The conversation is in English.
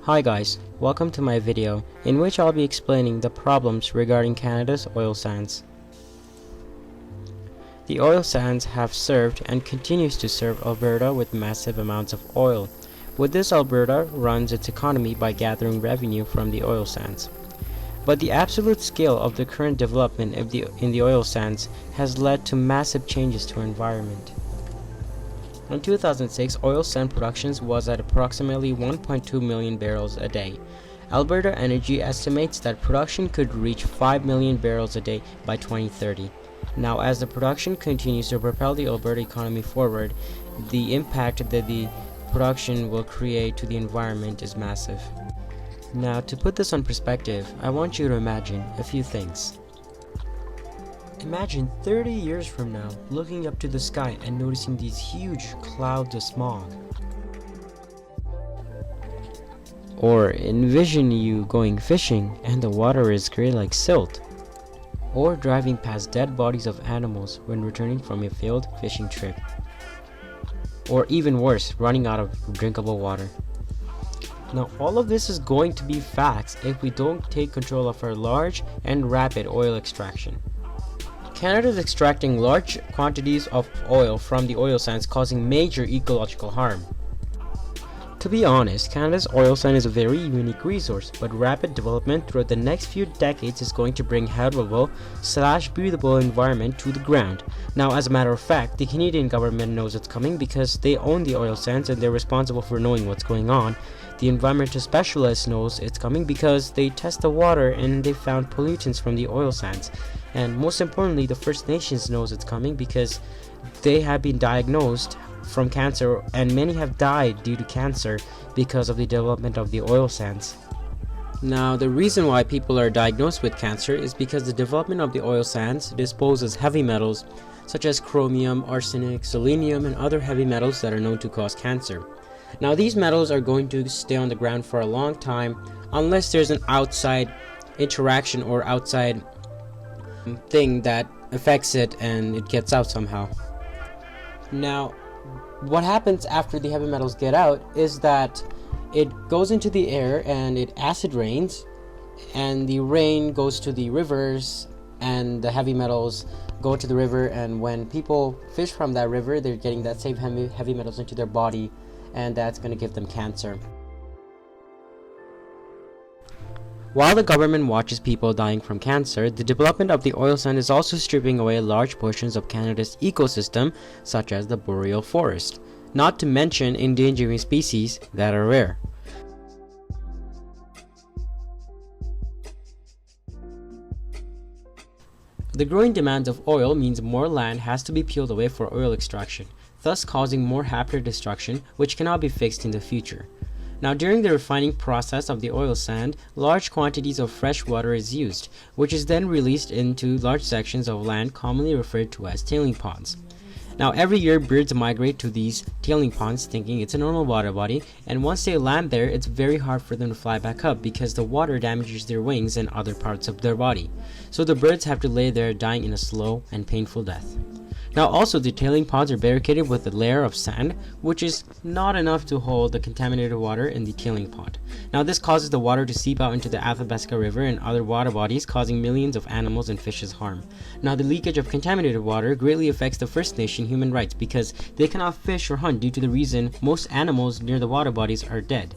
Hi guys, welcome to my video in which I'll be explaining the problems regarding Canada's oil sands. The oil sands have served and continues to serve Alberta with massive amounts of oil. With this, Alberta runs its economy by gathering revenue from the oil sands. But the absolute scale of the current development in the oil sands has led to massive changes to our environment. In 2006, oil sand production was at approximately 1.2 million barrels a day. Alberta Energy estimates that production could reach 5 million barrels a day by 2030. Now, as the production continues to propel the Alberta economy forward, the impact that the production will create to the environment is massive. Now, to put this on perspective, I want you to imagine a few things. Imagine 30 years from now looking up to the sky and noticing these huge clouds of smog. Or envision you going fishing and the water is grey like silt. Or driving past dead bodies of animals when returning from a failed fishing trip. Or even worse, running out of drinkable water. Now, all of this is going to be facts if we don't take control of our large and rapid oil extraction. Canada is extracting large quantities of oil from the oil sands, causing major ecological harm. To be honest, Canada's oil sand is a very unique resource, but rapid development throughout the next few decades is going to bring habitable/breathable environment to the ground. Now, as a matter of fact, the Canadian government knows it's coming because they own the oil sands and they're responsible for knowing what's going on. The environmental specialist knows it's coming because they test the water and they found pollutants from the oil sands. And most importantly, the First Nations knows it's coming because they have been diagnosed from cancer, and many have died due to cancer because of the development of the oil sands. Now, the reason why people are diagnosed with cancer is because the development of the oil sands disposes heavy metals such as chromium, arsenic, selenium, and other heavy metals that are known to cause cancer. Now, these metals are going to stay on the ground for a long time unless there's an outside interaction or outside thing that affects it and it gets out somehow. Now, what happens after the heavy metals get out is that it goes into the air and it acid rains, and the rain goes to the rivers and the heavy metals go to the river, and when people fish from that river, they're getting that same heavy metals into their body, and that's going to give them cancer. While the government watches people dying from cancer, the development of the oil sand is also stripping away large portions of Canada's ecosystem, such as the boreal forest, not to mention endangering species that are rare. The growing demand of oil means more land has to be peeled away for oil extraction, thus causing more habitat destruction, which cannot be fixed in the future. Now, during the refining process of the oil sand, large quantities of fresh water is used, which is then released into large sections of land commonly referred to as tailing ponds. Now, every year birds migrate to these tailing ponds thinking it's a normal water body, and once they land there, it's very hard for them to fly back up because the water damages their wings and other parts of their body. So the birds have to lay there dying in a slow and painful death. Now, also, the tailing ponds are barricaded with a layer of sand, which is not enough to hold the contaminated water in the tailing pond. Now, this causes the water to seep out into the Athabasca River and other water bodies, causing millions of animals and fishes harm. Now, the leakage of contaminated water greatly affects the First Nation human rights because they cannot fish or hunt due to the reason most animals near the water bodies are dead.